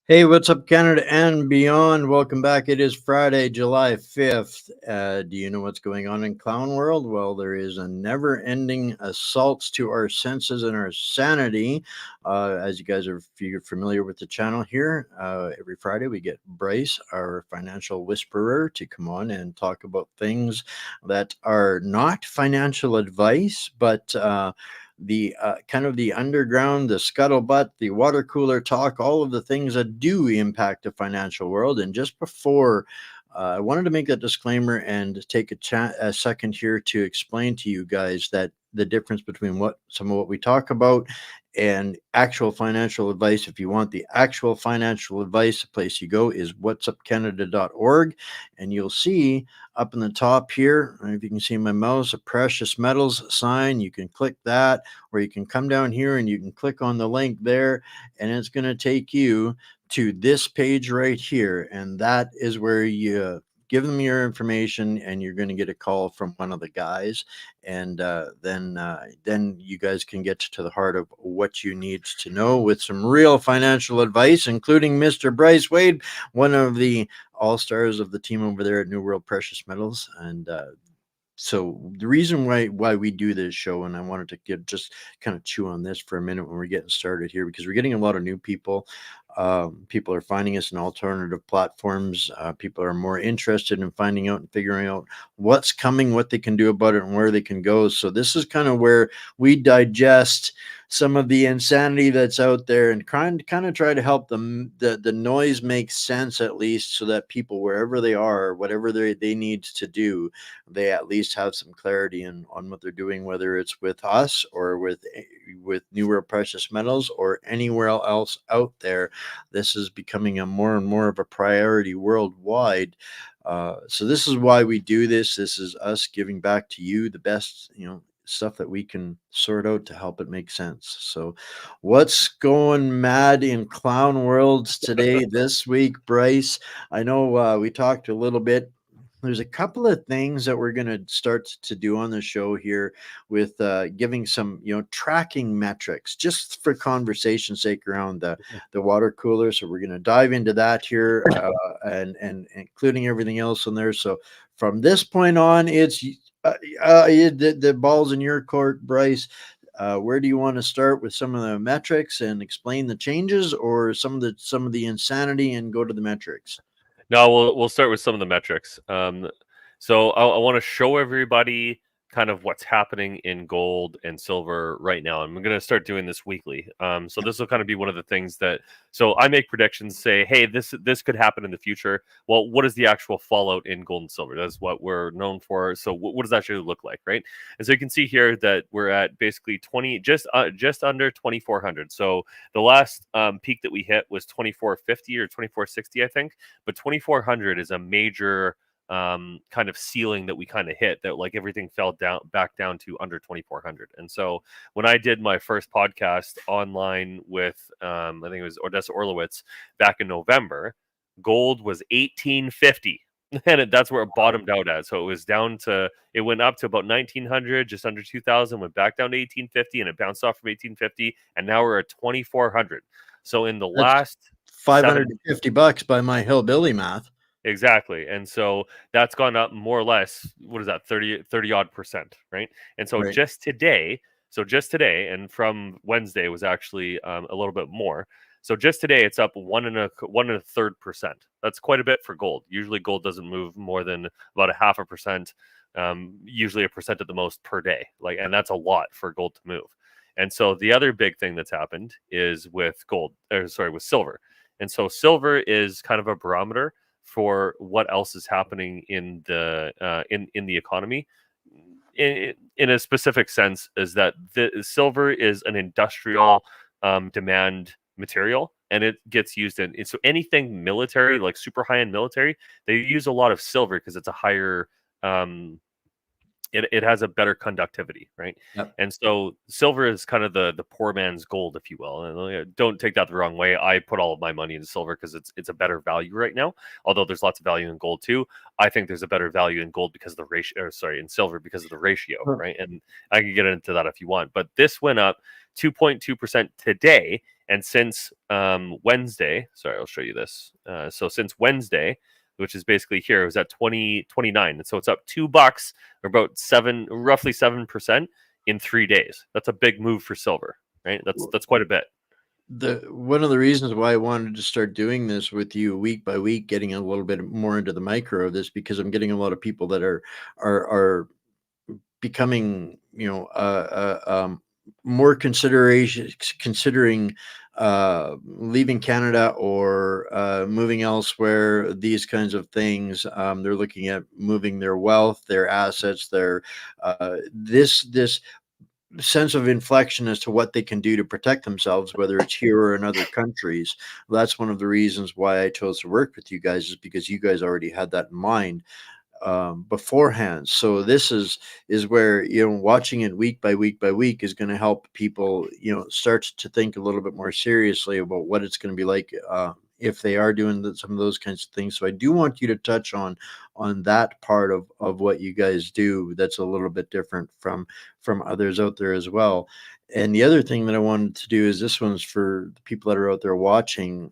Hey, what's up, Canada and beyond? Welcome back. It is Friday, July 5th. Do you know what's going on in clown world? Well, there is a never-ending assault to our senses and our sanity. As you guys are, if you're familiar with the channel here, every Friday we get Bryce, our financial whisperer, to come on and talk about things that are not financial advice, but the kind of the underground, the scuttlebutt, the water cooler talk, all of the things that do impact the financial world. And just before, I wanted to make that disclaimer and take a second here to explain to you guys that the difference between some of what we talk about and actual financial advice. If you want the actual financial advice, the place you go is whatsupcanada.org, and you'll see up in the top here, if you can see my mouse, a precious metals sign. You can click that, or you can come down here and you can click on the link there, and it's going to take you to this page right here, and that is where you give them your information, and you're going to get a call from one of the guys, and then you guys can get to the heart of what you need to know with some real financial advice, including Mr. Bryce Wade, one of the all-stars of the team over there at New World Precious Metals. And so the reason why we do this show, and I wanted to just kind of chew on this for a minute when we're getting started here, because we're getting a lot of new people. People are finding us in alternative platforms. People are more interested in finding out and figuring out what's coming, what they can do about it, and where they can go. So this is kind of where we digest some of the insanity that's out there and kind of try to help them the noise make sense, at least, so that people, wherever they are, whatever they need to do, they at least have some clarity on what they're doing, whether it's with us or with New World Precious Metals or anywhere else out there. This is becoming a more and more of a priority worldwide. So this is why we do this. This is us giving back to you the best, stuff that we can sort out to help it make sense. So what's going mad in clown worlds today, this week, Bryce? I know we talked a little bit. There's a couple of things that we're going to start to do on the show here with giving some, tracking metrics just for conversation's sake around the water cooler. So we're going to dive into that here and including everything else in there. So from this point on, it's the ball's in your court, Bryce. Where do you want to start with some of the metrics and explain the changes, or some of the insanity and go to the metrics? No, we'll start with some of the metrics. So I want to show everybody kind of what's happening in gold and silver right now. I'm going to start doing this weekly. So this will kind of be one of the things that, so I make predictions, say, hey, this could happen in the future. Well, what is the actual fallout in gold and silver? That's what we're known for. So what does that actually look like, right? And so you can see here that we're at basically just under 2,400. So the last peak that we hit was 2,450 or 2,460, I think. But 2,400 is a major kind of ceiling that we kind of hit, that like everything fell back down to under 2,400. And so when I did my first podcast online with I think it was Odessa Orlowitz back in November, gold was 1,850. And that's where it bottomed out at. So it went up to about 1,900, just under 2,000, went back down to 1,850, and it bounced off from 1,850, and now we're at 2,400. So in the last $550 by my hillbilly math. Exactly. And so that's gone up more or less, what is that, 30 odd percent, right? And so just today, So just today, and from Wednesday was actually a little bit more. So just today, it's up 1.33%. That's quite a bit for gold. Usually, gold doesn't move more than about 0.5%, usually 1% at the most per day. And that's a lot for gold to move. And so the other big thing that's happened is with with silver. And so silver is kind of a barometer for what else is happening in the economy. In a specific sense, is that the silver is an industrial demand material, and it gets used so anything military, like super high end military, they use a lot of silver because it's a higher it has a better conductivity, right? Yep. And so silver is kind of the poor man's gold, if you will. And don't take that the wrong way. I put all of my money into silver because it's a better value right now. Although there's lots of value in gold too, I think there's a better value in gold because of the ratio. Or sorry, in silver because of the ratio, Huh. right? And I can get into that if you want. But this went up 2.2% today, and since Wednesday, sorry, I'll show you this. So since Wednesday, which is basically here, it was at 2029, and so it's up $2 or about roughly 7% in 3 days. That's a big move for silver, right? That's quite a bit. One of the reasons why I wanted to start doing this with you week by week, getting a little bit more into the micro of this, because I'm getting a lot of people that are becoming, more considering leaving Canada or moving elsewhere. These kinds of things. They're looking at moving their wealth, their assets, their this sense of inflection as to what they can do to protect themselves, whether it's here or in other countries. That's one of the reasons why I chose to work with you guys, is because you guys already had that in mind beforehand. So this is where, watching it week by week by week is going to help people, start to think a little bit more seriously about what it's going to be like if they are doing some of those kinds of things. So I do want you to touch on that part of what you guys do that's a little bit different from others out there as well. And the other thing that I wanted to do is, this one's for the people that are out there watching.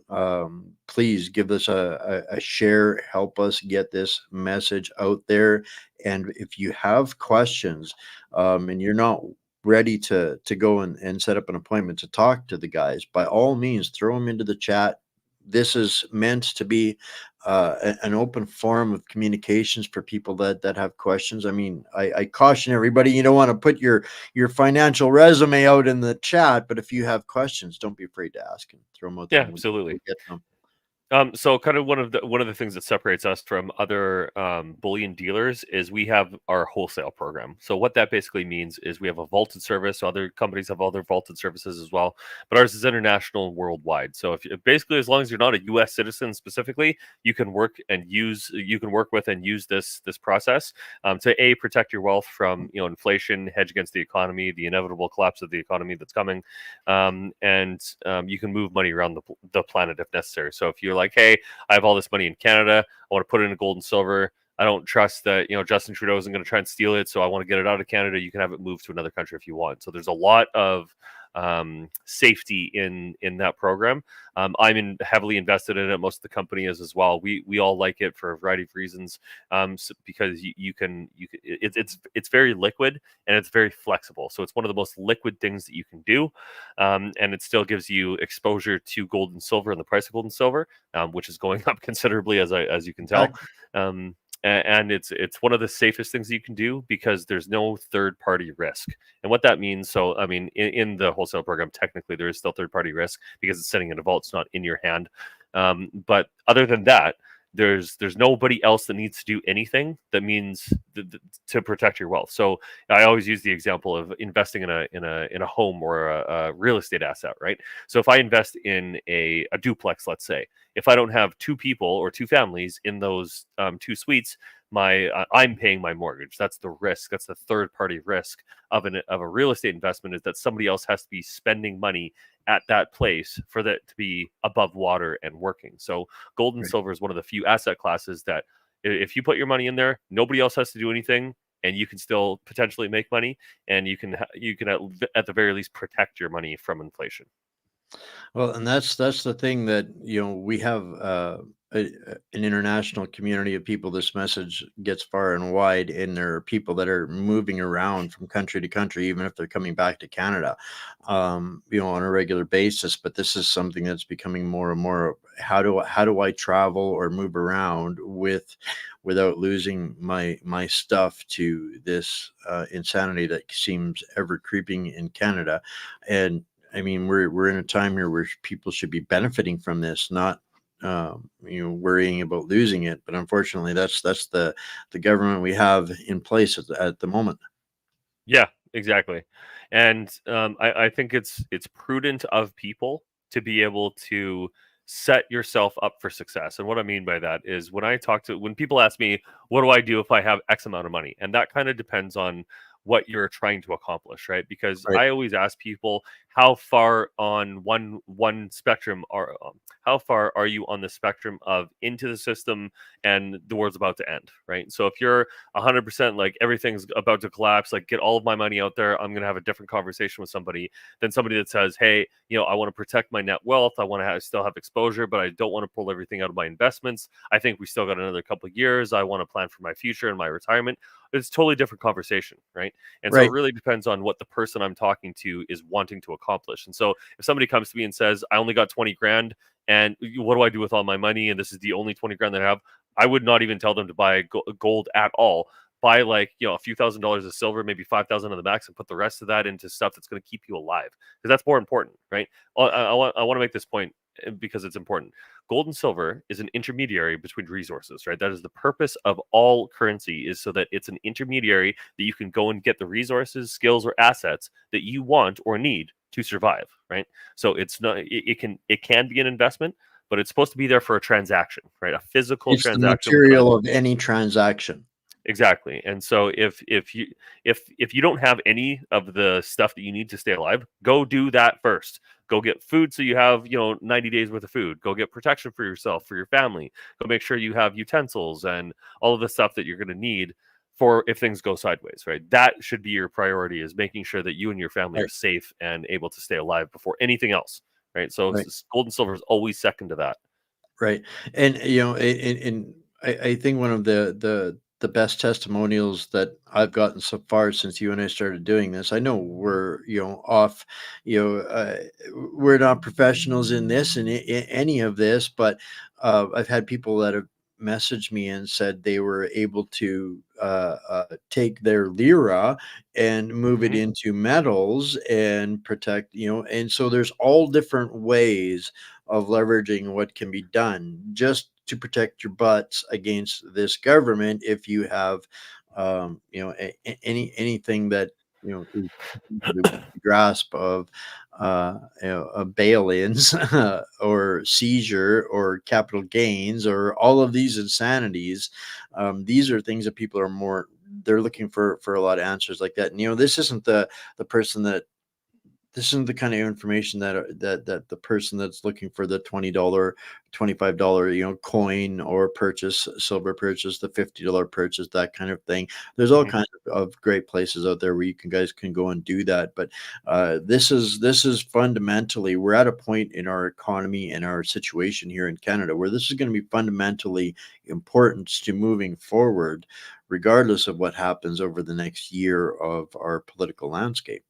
Please give us a share, help us get this message out there. And if you have questions and you're not ready to go and set up an appointment to talk to the guys, by all means, throw them into the chat. This is meant to be an open forum of communications for people that have questions. I mean, I caution everybody, you don't want to put your financial resume out in the chat, but if you have questions, don't be afraid to ask and throw them out there. Yeah, absolutely. We'll get them. So kind of one of the things that separates us from other bullion dealers is we have our wholesale program. So what that basically means is we have a vaulted service. So other companies have other vaulted services as well, but ours is international and worldwide. So basically, as long as you're not a U.S. citizen specifically, you can work with and use this process to protect your wealth from inflation, hedge against the economy, the inevitable collapse of the economy that's coming, and you can move money around the planet if necessary. So if you're like, hey, I have all this money in Canada, I want to put it in gold and silver, I don't trust that Justin Trudeau isn't going to try and steal it, so I want to get it out of Canada, you can have it moved to another country if you want. So there's a lot of safety in that program. I'm heavily invested in it. Most of the company is as well. We all like it for a variety of reasons, because it's very liquid and it's very flexible. So it's one of the most liquid things that you can do, and it still gives you exposure to gold and silver and the price of gold and silver, which is going up considerably as you can tell. And it's one of the safest things you can do because there's no third party risk. And what that means, so I mean, in the wholesale program, technically there is still third party risk because it's sitting in a vault, it's not in your hand. But other than that, there's nobody else that needs to do anything that means to protect your wealth. So I always use the example of investing in a home or a real estate asset, right? So if I invest in a duplex, let's say, if I don't have two people or two families in those two suites, I'm paying my mortgage. That's the risk. That's the third party risk of a real estate investment, is that somebody else has to be spending money at that place for that to be above water and working. So gold and silver is one of the few asset classes that if you put your money in there, nobody else has to do anything, and you can still potentially make money, and you can at the very least protect your money from inflation. Well, and that's the thing that, we have an international community of people. This message gets far and wide, and there are people that are moving around from country to country, even if they're coming back to Canada, on a regular basis. But this is something that's becoming more and more. How do I travel or move around without losing my stuff to this insanity that seems ever creeping in Canada? And I mean, we're in a time here where people should be benefiting from this, not worrying about losing it. But unfortunately, that's the government we have in place at the moment. Yeah, exactly. And I think it's prudent of people to be able to set yourself up for success. And what I mean by that is when people ask me, what do I do if I have X amount of money? And that kind of depends on what you're trying to accomplish, right? Because Right, I always ask people how far on one spectrum are how far are you on the spectrum of into the system and the world's about to end, right? So if you're 100% like everything's about to collapse, like get all of my money out there, I'm going to have a different conversation with somebody than somebody that says, hey, I want to protect my net wealth, I want to still have exposure, but I don't want to pull everything out of my investments. I think we still got another couple of years, I want to plan for my future and my retirement. It's a totally different conversation, right? And so it right, really depends on what the person I'm talking to is wanting to accomplish. And so if somebody comes to me and says, I only got 20 grand and what do I do with all my money, and this is the only 20 grand that I have, I would not even tell them to buy gold at all. Buy like a few $1,000s of silver, maybe 5,000 on the max, and put the rest of that into stuff that's going to keep you alive, because that's more important, right? I want to make this point because it's important. Gold and silver is an intermediary between resources, right? That is the purpose of all currency, is so that it's an intermediary that you can go and get the resources, skills, or assets that you want or need to survive, right? So it's not it can be an investment, but it's supposed to be there for a transaction, right? A physical it's the transaction with an material of any transaction. exactly. And so if you don't have any of the stuff that you need to stay alive, go do that first. Go get food so you have 90 days worth of food. Go get protection for yourself, for your family. Go make sure you have utensils and all of the stuff that you're going to need for if things go sideways, right? That should be your priority, is making sure that you and your family are Right, safe and able to stay alive before anything else, right? So right. gold and silver is always second to that. Right. And I think one of the best testimonials that I've gotten so far since you and I started doing this. I know we're, off, we're not professionals in this and any of this, but I've had people that have messaged me and said they were able to take their lira and move it Hmm. into metals and protect, and so there's all different ways of leveraging what can be done just to protect your butts against this government. If you have, anything that is the grasp of bail-ins or seizure or capital gains or all of these insanities. These are things that people are more, they're looking for a lot of answers like that. And this isn't the person that this isn't the kind of information that the person that's looking for the $20, $25, coin or purchase, silver purchase, the $50 purchase, that kind of thing. There's all Hmm. kinds of great places out there where guys can go and do that. But this is fundamentally, we're at a point in our economy and our situation here in Canada where this is going to be fundamentally important to moving forward, regardless of what happens over the next year of our political landscape.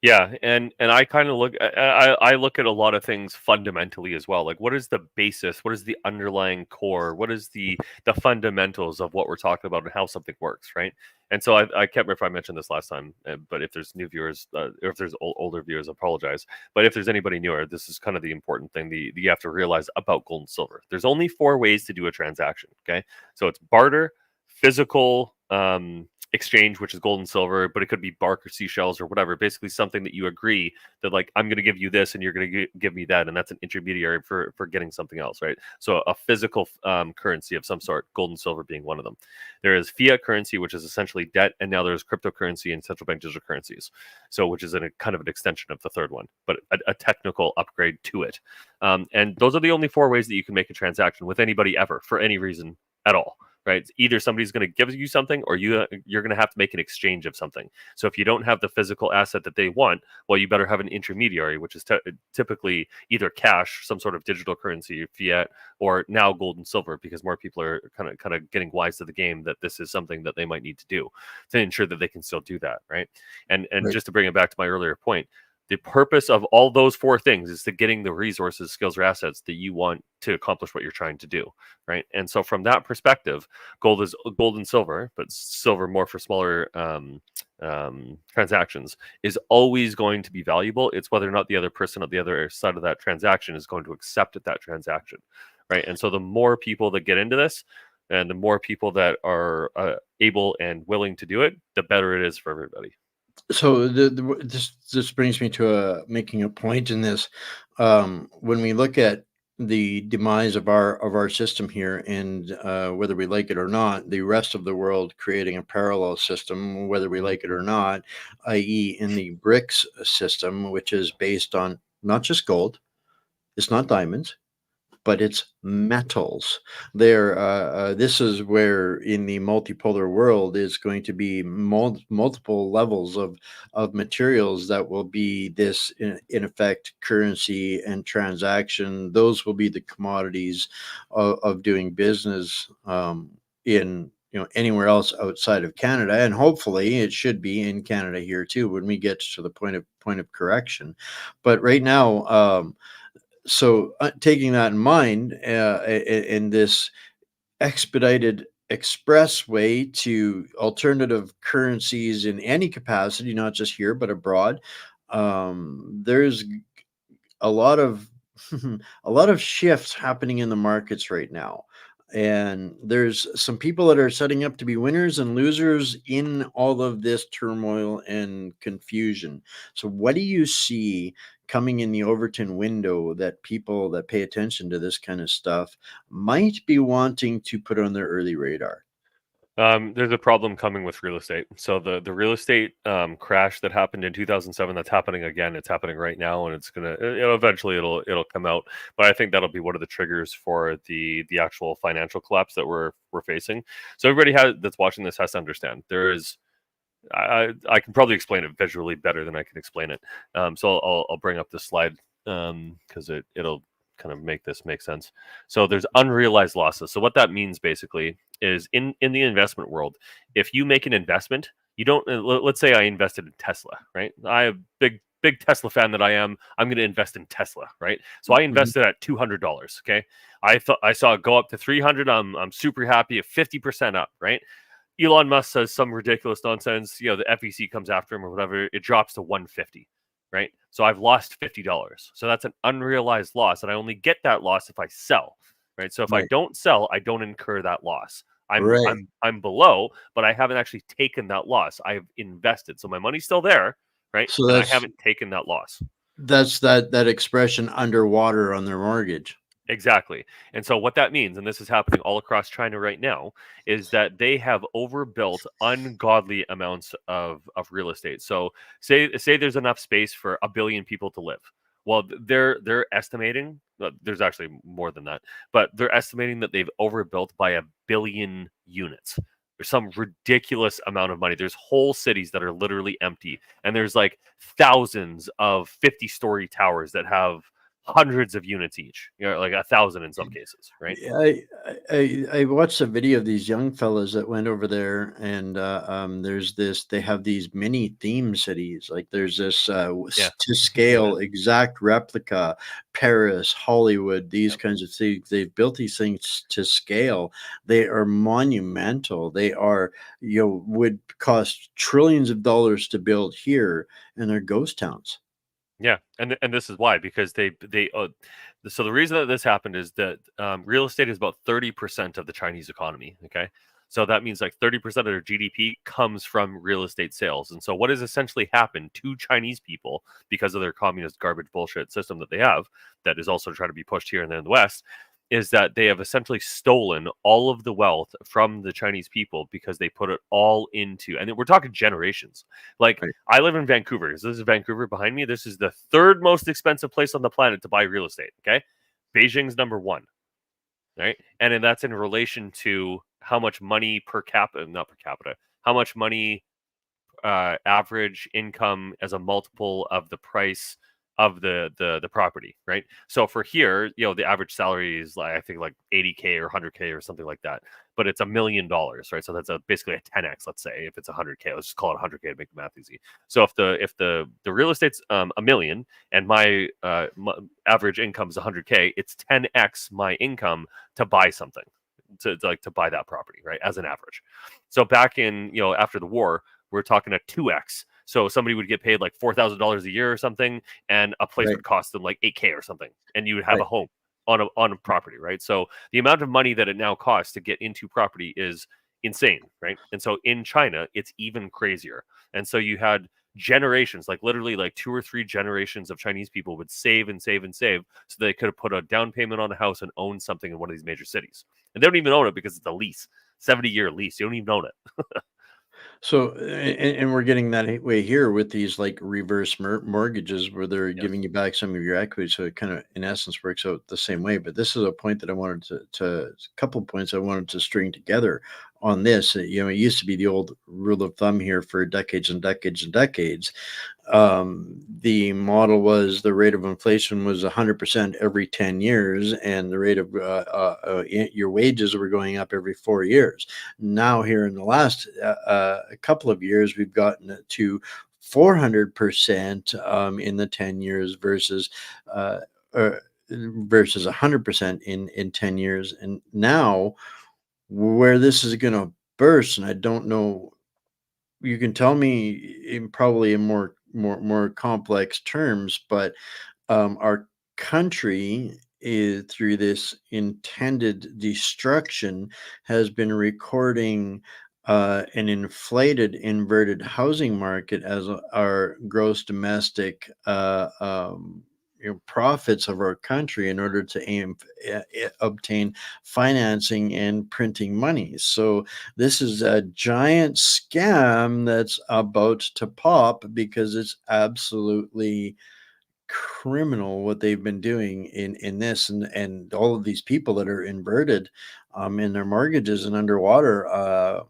Yeah, and I kind of I look at a lot of things fundamentally as well. Like, what is the basis? What is the underlying core? What is the fundamentals of what we're talking about and how something works, right? And so I can't remember if I mentioned this last time, but if there's new viewers, or if there's older viewers, I apologize. But if there's anybody newer, this is kind of the important thing that you have to realize about gold and silver. There's only four ways to do a transaction. Okay, so it's barter, physical, exchange, which is gold and silver, but it could be bark or seashells or whatever. Basically, something that you agree that, like, I'm going to give you this and you're going to give me that, and that's an intermediary for getting something else, right? So a physical currency of some sort, gold and silver being one of them. There is fiat currency, which is essentially debt, and now there's cryptocurrency and central bank digital currencies. So, which is a kind of an extension of the third one, but a technical upgrade to it. And those are the only four ways that you can make a transaction with anybody ever for any reason at all. right? Either somebody's going to give you something, or you're going to have to make an exchange of something. So if you don't have the physical asset that they want, well, you better have an intermediary, which is typically either cash, some sort of digital currency, fiat, or now gold and silver, because more people are kind of getting wise to the game that this is something that they might need to do to ensure that they can still do that, right? And Right. just to bring it back to my earlier point, the purpose of all those four things is to getting the resources, skills, or assets that you want to accomplish what you're trying to do, right? And so from that perspective, gold is gold and silver, but silver more for smaller transactions, is always going to be valuable. It's whether or not the other person on the other side of that transaction is going to accept that transaction, right? And so the more people that get into this, and the more people that are able and willing to do it, the better it is for everybody. So this brings me to making a point in this. When we look at the demise of our system here, and whether we like it or not, the rest of the world creating a parallel system, whether we like it or not, i.e., in the BRICS system, which is based on not just gold, it's not diamonds, but it's metals. This is where in the multipolar world is going to be multiple levels of materials that will be this in effect currency and transaction. Those will be the commodities of doing business in anywhere else outside of Canada, and hopefully it should be in Canada here too when we get to the point of correction. But right now, so taking that in mind, in this expedited expressway to alternative currencies in any capacity, not just here but abroad, there's a lot of a lot of shifts happening in the markets right now, and there's some people that are setting up to be winners and losers in all of this turmoil and confusion. So what do you see coming in the Overton window that people that pay attention to this kind of stuff might be wanting to put on their early radar? There's a problem coming with real estate. So the real estate crash that happened in 2007, that's happening again. It's happening right now, and it's gonna eventually it'll come out. But I think that'll be one of the triggers for the actual financial collapse that we're facing. So everybody that's watching this has to understand there is. I can probably explain it visually better than I can explain it. So I'll bring up this slide because it'll kind of make this make sense. So there's unrealized losses. So what that means basically is in the investment world, if you make an investment, you don't. Let's say I invested in Tesla, right? I am big Tesla fan that I am. I'm going to invest in Tesla, right? So I Mhm. invested at $200. Okay, I saw it go up to 300. I'm super happy at 50% up, right? Elon Musk says some ridiculous nonsense. The FEC comes after him or whatever. It drops to 150, right? So I've lost $50. So that's an unrealized loss, and I only get that loss if I sell, right? So if I Right, don't sell, I don't incur that loss. I'm right. I'm I'm below, but I haven't actually taken that loss. I've invested, so my money's still there, right? So And I that's haven't taken that loss. that's that expression underwater on their mortgage. Exactly. And so what that means, and this is happening all across China right now, is that they have overbuilt ungodly amounts of real estate. So say there's enough space for 1 billion people to live. Well, they're estimating there's actually more than that, but they're estimating that they've overbuilt by 1 billion units. There's some ridiculous amount of money. There's whole cities that are literally empty, and there's like thousands of 50-story towers that have hundreds of units each, like 1,000 in some cases, right? Yeah, I watched a video of these young fellas that went over there, and there's this. They have these mini theme cities. Like there's this Yeah. to Yeah. scale exact replica, Paris, Hollywood, these Yep. kinds of things. They've built these things to scale. They are monumental. They are would cost trillions of dollars to build here, and they're ghost towns. Yeah, and this is why, because so the reason that this happened is that real estate is about 30% of the Chinese economy. Okay, so that means like 30% of their GDP comes from real estate sales. And so what has essentially happened to Chinese people because of their communist garbage bullshit system that they have, that is also trying to be pushed here and there in the West, is that they have essentially stolen all of the wealth from the Chinese people because they put it all into, and we're talking generations. Like Right. I live in Vancouver. This is Vancouver behind me. This is the third most expensive place on the planet to buy real estate. Okay, Beijing's number one, right? And then that's in relation to how much money per capita, not per capita, how much money average income as a multiple of the price of the property, right? So for here, the average salary is like, I think like 80K or 100K or something like that, but it's $1 million, right? So that's basically a 10x. Let's say if it's 100K, let's just call it 100K to make the math easy. So if the real estate's a million and my average income is 100K, it's 10x my income to buy something. To buy that property, right, as an average. So back in after the war, we're talking a 2x. So somebody would get paid like $4,000 a year or something, and a place would cost them like 8K or something, and you would have a home on a property, right? So the amount of money that it now costs to get into property is insane, right? And so in China, it's even crazier. And so you had generations, like literally like 2 or 3 generations of Chinese people would save and save and save so they could have put a down payment on a house and own something in one of these major cities. And they don't even own it because it's a lease, 70-year lease. You don't even own it. So, and we're getting that way here with these like reverse mortgages where they're giving you back some of your equity. So it kind of, in essence, works out the same way. But this is a point that I wanted a couple of points I wanted to string together on this. It used to be the old rule of thumb here for decades and decades and decades. The model was the rate of inflation was 100% every 10 years, and the rate of your wages were going up every 4 years. Now, here in the last couple of years, we've gotten it to 400% in the 10 years versus 100% in 10 years. And now, where this is going to burst, and I don't know, you can tell me probably in more complex terms, but our country is, through this intended destruction, has been recording an inflated inverted housing market as our gross domestic profits of our country in order to obtain financing and printing money. So this is a giant scam that's about to pop because it's absolutely criminal what they've been doing in this, and all of these people that are inverted in their mortgages and underwater.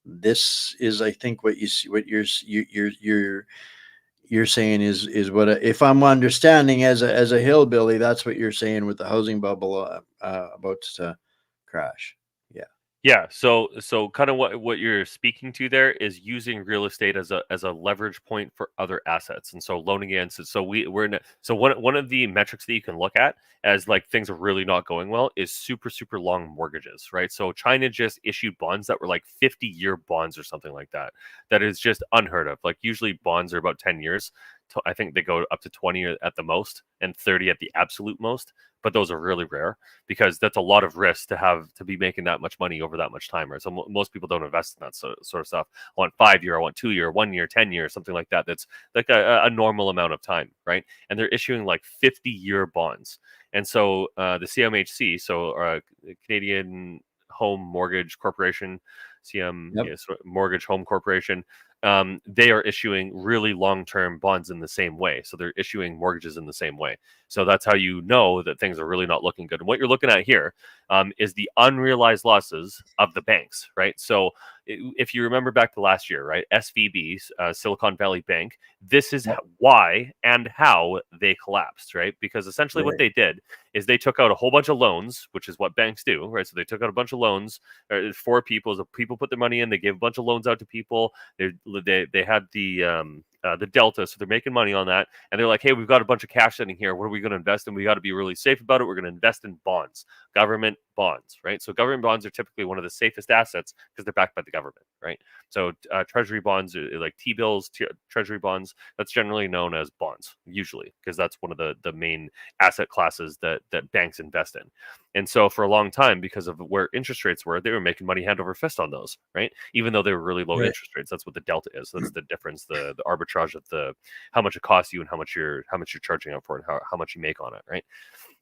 This is, I think, what you see, what you're saying is what if I'm understanding as a hillbilly, that's what you're saying with the housing bubble about to crash. Yeah. Yeah, so kind of what you're speaking to there is using real estate as a leverage point for other assets, and so loaning against it. So we're in so one of the metrics that you can look at as like things are really not going well is super long mortgages, right? So China just issued bonds that were like 50-year bonds or something like that. That is just unheard of. Like usually bonds are about 10 years. I think they go up to 20 at the most and 30 at the absolute most, but those are really rare because that's a lot of risk to be making that much money over that much time, right? So most people don't invest in that sort of stuff. I want 5-year, I want 2-year, 1 year, 10 years, something like that. That's like a normal amount of time, right? And they're issuing like 50-year bonds. And so the CMHC, so Canadian Home Mortgage Corporation, Mortgage Home Corporation, they are issuing really long-term bonds in the same way. So they're issuing mortgages in the same way. So that's how you know that things are really not looking good. And what you're looking at here is the unrealized losses of the banks, right? So if you remember back to last year, right, SVB, Silicon Valley Bank, this is why and how they collapsed, right? Because essentially what they did is they took out a whole bunch of loans, which is what banks do, right? So they took out a bunch of loans for people. So people put their money in, they gave a bunch of loans out to people. They had the delta, so they're making money on that, and they're like, hey, we've got a bunch of cash sitting here, what are we going to invest in? We got to be really safe about it. We're going to invest in bonds, government bonds, right? So government bonds are typically one of the safest assets because they're backed by the government, right? So treasury bonds, like T-bills, treasury bonds, that's generally known as bonds usually because that's one of the main asset classes that banks invest in. And so for a long time, because of where interest rates were, they were making money hand over fist on those, right? Even though they were really low interest rates. That's what the delta is. That's the difference, the arbitrage of how much it costs you and how much you're charging out for it, and how much you make on it, right?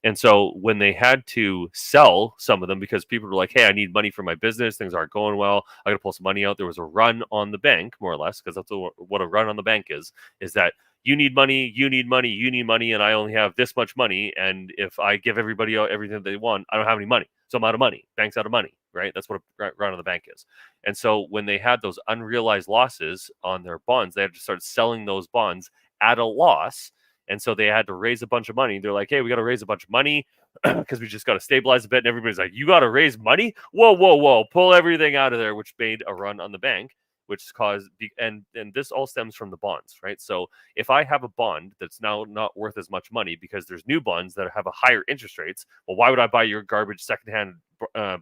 And so when they had to sell some of them because people were like, hey, I need money for my business, things aren't going well, I gotta pull some money out, there was a run on the bank, more or less, because that's what a run on the bank is that you need money, you need money, you need money, and I only have this much money. And if I give everybody everything they want, I don't have any money. So I'm out of money. Bank's out of money, right? That's what a run on the bank is. And so when they had those unrealized losses on their bonds, they had to start selling those bonds at a loss. And so they had to raise a bunch of money. They're like, hey, we got to raise a bunch of money because we just got to stabilize a bit. And everybody's like, you got to raise money? Whoa, whoa, whoa. Pull everything out of there, which made a run on the bank, which caused, and this all stems from the bonds, right? So if I have a bond that's now not worth as much money because there's new bonds that have a higher interest rates, well, why would I buy your garbage secondhand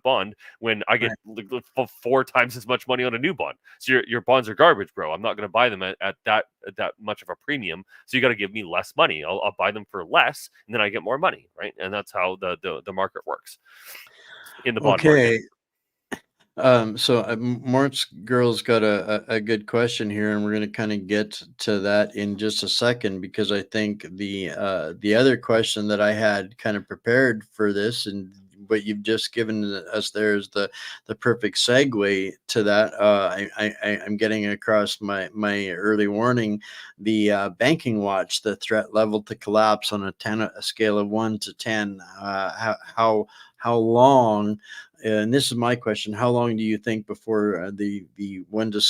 bond when I get Right. 4 times as much money on a new bond? So your bonds are garbage, bro. I'm not going to buy them at that much of a premium. So you got to give me less money. I'll buy them for less, and then I get more money, right? And that's how the market works in the bond market. Okay. So Mort's girl's got a good question here, and we're going to kind of get to that in just a second, because I think the other question that I had kind of prepared for this, and what you've just given us there, is the perfect segue to that. I'm getting across my early warning, the banking watch, the threat level to collapse on a scale of 1 to 10. How long? And this is my question: how long do you think before the 1 to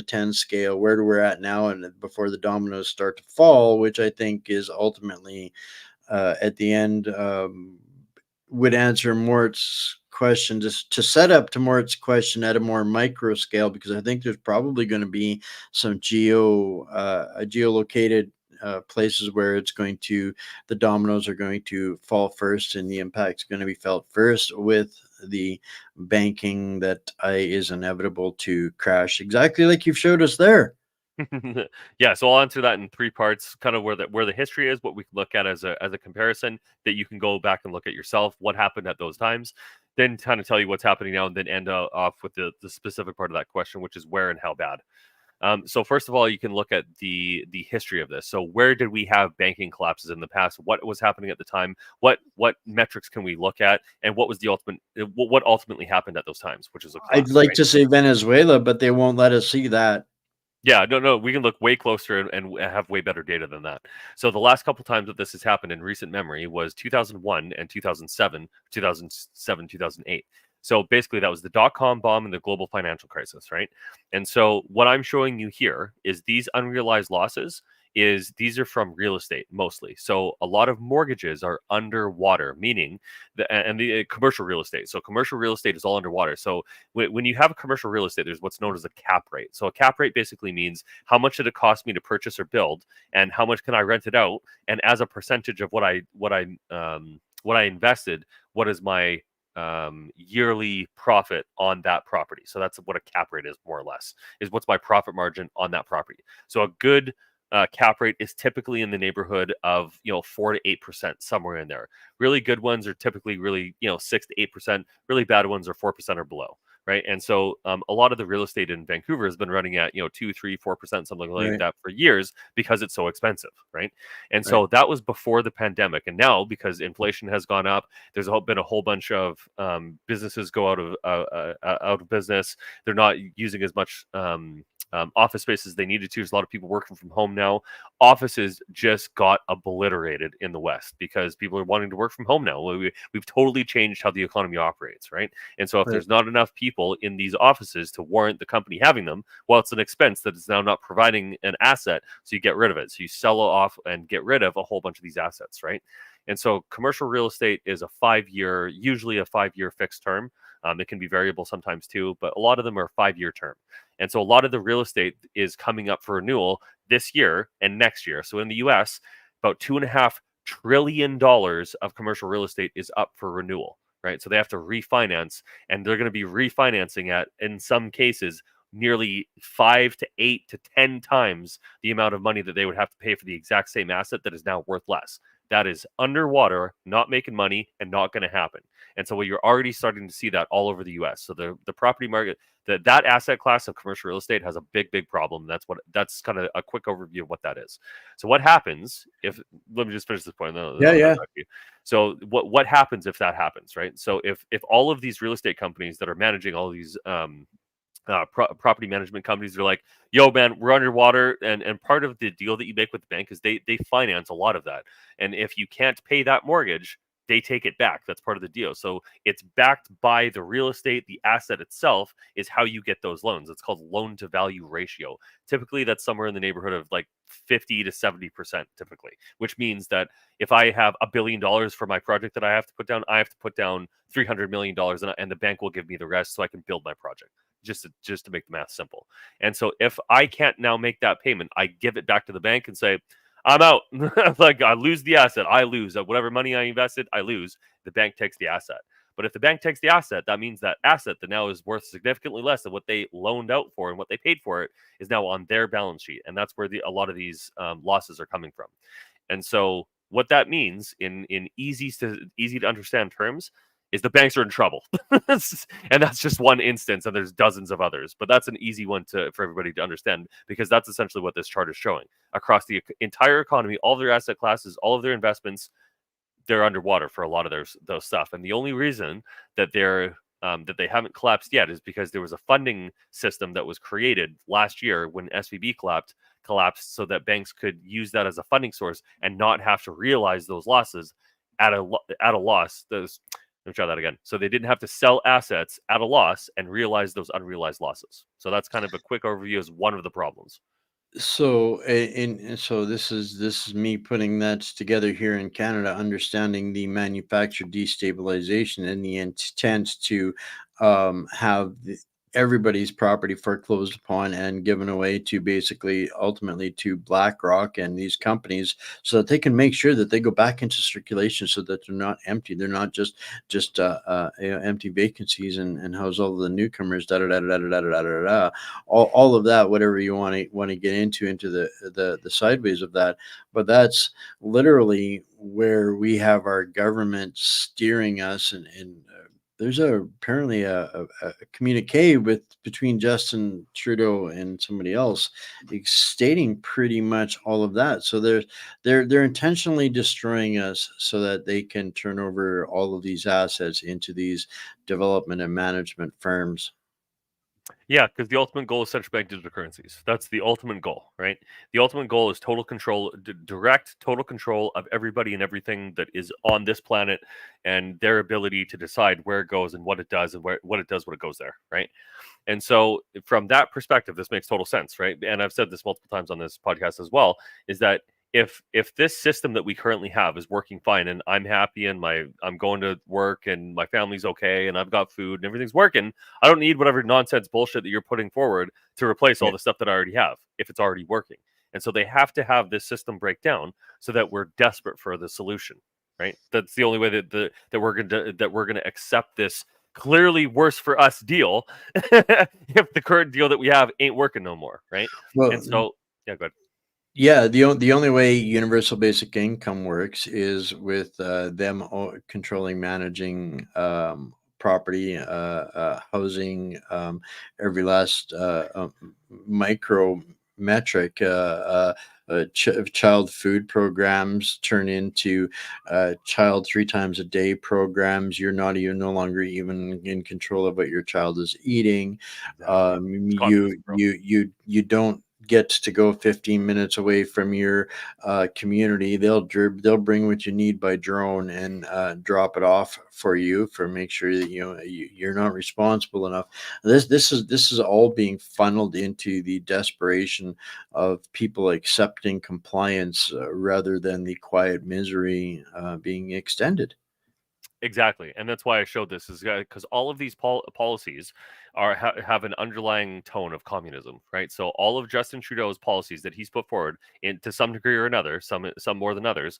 10 scale, where we're at now, and before the dominoes start to fall, which I think is ultimately at the end, would answer Mort's question, just to set up to Mort's question at a more micro scale, because I think there's probably going to be some geolocated places where the dominoes are going to fall first, and the impact's going to be felt first with the banking that is inevitable to crash, exactly like you've showed us there. Yeah, so I'll answer that in 3 parts, kind of where the history is, what we can look at as a comparison that you can go back and look at yourself, what happened at those times, then kind of tell you what's happening now, and then end off with the specific part of that question, which is where and how bad. So first of all, you can look at the history of this. So where did we have banking collapses in the past? What was happening at the time? What metrics can we look at? And what was the what ultimately happened at those times, which is a I'd collapse, like right? to say Venezuela, but they won't let us see that. Yeah, no, we can look way closer and have way better data than that. So the last couple times that this has happened in recent memory was 2001 and 2007, 2007, 2008. So basically, that was the dot-com bomb and the global financial crisis, right? And so what I'm showing you here is these unrealized losses. These are from real estate mostly. So a lot of mortgages are underwater, meaning the commercial real estate. So commercial real estate is all underwater. So when you have a commercial real estate, there's what's known as a cap rate. So a cap rate basically means how much did it cost me to purchase or build, and how much can I rent it out, and as a percentage of what I invested, what is my yearly profit on that property. So that's what a cap rate is, more or less, is what's my profit margin on that property. So a good cap rate is typically in the neighborhood of 4 to 8%, somewhere in there. Really good ones are typically really 6 to 8%. Really bad ones are 4% or below, right? And so a lot of the real estate in Vancouver has been running at 2, 3, 4%, something like Right, that for years, because it's so expensive, right? And right, so that was before the pandemic, and now because inflation has gone up, there's been a whole bunch of businesses go out of business. They're not using as much office spaces they needed to. There's a lot of people working from home now. Offices just got obliterated in the West because people are wanting to work from home now. We've totally changed how the economy operates, right? And so if right, there's not enough people in these offices to warrant the company having them, well, it's an expense that is now not providing an asset. So you get rid of it. So you sell off and get rid of a whole bunch of these assets, right? And so commercial real estate is usually a 5-year fixed term. It can be variable sometimes too, but a lot of them are 5-year term. And so a lot of the real estate is coming up for renewal this year and next year. So in the US, about $2.5 trillion of commercial real estate is up for renewal, right? So they have to refinance, and they're going to be refinancing at, in some cases, nearly 5 to 8 to 10 times the amount of money that they would have to pay for the exact same asset that is now worth less. That is underwater, not making money, and not going to happen. And so you're already starting to see that all over the US. So the property market, that asset class of commercial real estate has a big problem. That's kind of a quick overview of what that is. So what happens if, let me just finish this point, then yeah, I'll hand yeah, it back to you. So what happens if that happens, right? So if all of these real estate companies that are managing all these property management companies are like, yo, man, we're underwater. And part of the deal that you make with the bank is they finance a lot of that. And if you can't pay that mortgage, they take it back. That's part of the deal. So it's backed by the real estate. The asset itself is how you get those loans. It's called loan to value ratio. Typically, that's somewhere in the neighborhood of like 50 to 70%, typically, which means that if I have $1 billion for my project that I have to put down, I have to put down $300 million, and the bank will give me the rest so I can build my project. Just to make the math simple. And so if I can't now make that payment, I give it back to the bank and say, I'm out. Like, I lose the asset. I lose. Whatever money I invested, I lose. The bank takes the asset. But if the bank takes the asset, that means that asset that now is worth significantly less than what they loaned out for and what they paid for it is now on their balance sheet. And that's where a lot of these losses are coming from. And so what that means in easy to understand terms is the banks are in trouble. And that's just one instance, and there's dozens of others. But that's an easy one for everybody to understand, because that's essentially what this chart is showing. Across the entire economy, all of their asset classes, all of their investments, they're underwater for a lot of those stuff. And the only reason that that they haven't collapsed yet is because there was a funding system that was created last year when SVB collapsed, so that banks could use that as a funding source and not have to realize those losses at a loss. Let me try that again. So they didn't have to sell assets at a loss and realize those unrealized losses. So that's kind of a quick overview as one of the problems. So, and so this is me putting that together here in Canada, understanding the manufactured destabilization and the intent to have everybody's property foreclosed upon and given away to basically ultimately to BlackRock and these companies, so that they can make sure that they go back into circulation, so that they're not empty. They're not just empty vacancies and house all the newcomers. Da da da da da da da da da. All of that, whatever you want to get into the sideways of that. But that's literally where we have our government steering us, and there's apparently a communique between Justin Trudeau and somebody else stating pretty much all of that. So they're intentionally destroying us so that they can turn over all of these assets into these development and management firms. Yeah, because the ultimate goal is central bank digital currencies. That's the ultimate goal, right? The ultimate goal is total control, direct total control of everybody and everything that is on this planet, and their ability to decide where it goes and what it does, and what it does when it goes there, right? And so, from that perspective, this makes total sense, right? And I've said this multiple times on this podcast as well, is that if this system that we currently have is working fine, and I'm happy, and I'm going to work, and my family's okay, and I've got food and everything's working, I don't need whatever nonsense bullshit that you're putting forward to replace all the stuff that I already have if it's already working. And so they have to have this system break down so that we're desperate for the solution, right? That's the only way that we're gonna accept this clearly worse for us deal if the current deal that we have ain't working no more, right? Well, And so, yeah, go ahead. yeah, the only way universal basic income works is with them controlling, managing property, housing, every last micro metric. Child food programs turn into child 3 times a day programs. You're no longer even in control of what your child is eating. You don't get to go 15 minutes away from your community. They'll bring what you need by drone and drop it off for you, for make sure that you're not responsible enough. This is all being funneled into the desperation of people accepting compliance rather than the quiet misery being extended. Exactly, and that's why I showed this, is because all of these policies have an underlying tone of communism, right? So all of Justin Trudeau's policies that he's put forward, to some degree or another, some more than others,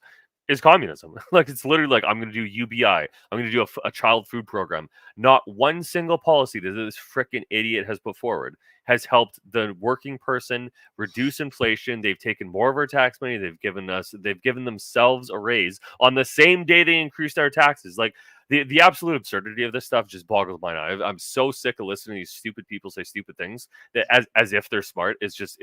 is communism. Like, it's literally like, I'm going to do UBI, I'm going to do a child food program. Not one single policy that this freaking idiot has put forward has helped the working person reduce inflation. They've taken more of our tax money. They've given themselves a raise on the same day they increased our taxes. Like, the absolute absurdity of this stuff just boggles my mind. I'm so sick of listening to these stupid people say stupid things that as if they're smart. I just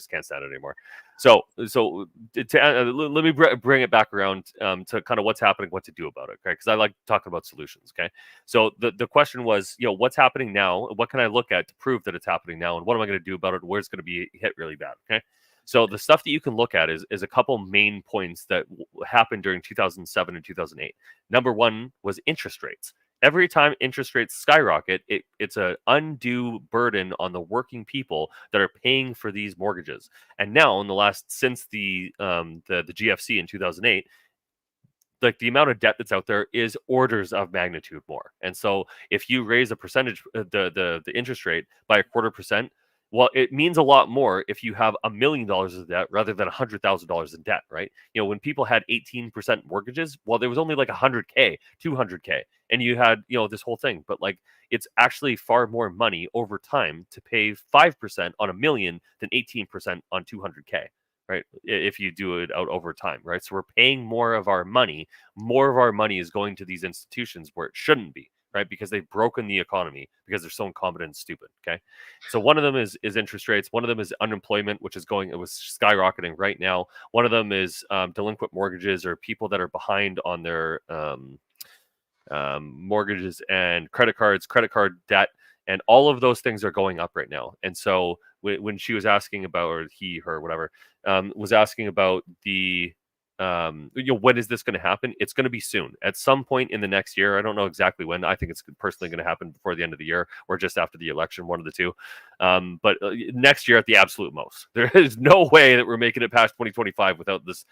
can't stand it anymore. So let me bring it back around to kind of what's happening, what to do about it, okay? Because I like talking about solutions, okay? So the question was, what's happening now? What can I look at to prove that it's happening now? And what am I going to do about it? Where it's going to be hit really bad, okay? So the stuff that you can look at is a couple main points that happened during 2007 and 2008. Number one was interest rates. Every time interest rates skyrocket, it's an undue burden on the working people that are paying for these mortgages. And now, since the GFC in 2008, like the amount of debt that's out there is orders of magnitude more. And so if you raise a percentage, the interest rate by 0.25%, well, it means a lot more if you have $1 million of debt rather than $100,000 in debt, right? When people had 18% mortgages, well, there was only like 100K, 200K, and you had, this whole thing. But like, it's actually far more money over time to pay 5% on $1 million than 18% on 200K. Right, if you do it out over time, right? So we're paying more of our money. More of our money is going to these institutions where it shouldn't be, right? Because they've broken the economy because they're so incompetent and stupid. Okay, so one of them is interest rates. One of them is unemployment, which is it was skyrocketing right now. One of them is delinquent mortgages, or people that are behind on their mortgages and credit card debt. And all of those things are going up right now. And so when she was asking about, or he, her, whatever, was asking about the, when is this going to happen? It's going to be soon. At some point in the next year. I don't know exactly when. I think it's personally going to happen before the end of the year or just after the election, one of the two. But next year at the absolute most. There is no way that we're making it past 2025 without this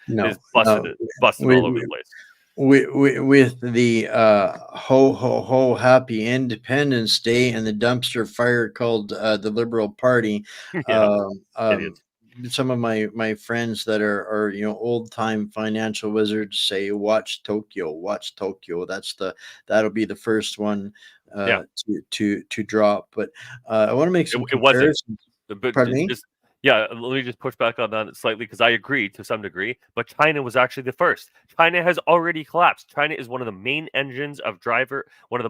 busting all over the place. With the ho ho ho happy Independence Day and the dumpster fire called the Liberal Party, some of my friends that are old time financial wizards say watch Tokyo. That'll be the first one to drop. But I want to make some comparisons. Pardon me? Let me just push back on that slightly, because I agree to some degree, but China was actually the first. China has already collapsed. China is one of the main engines of one of the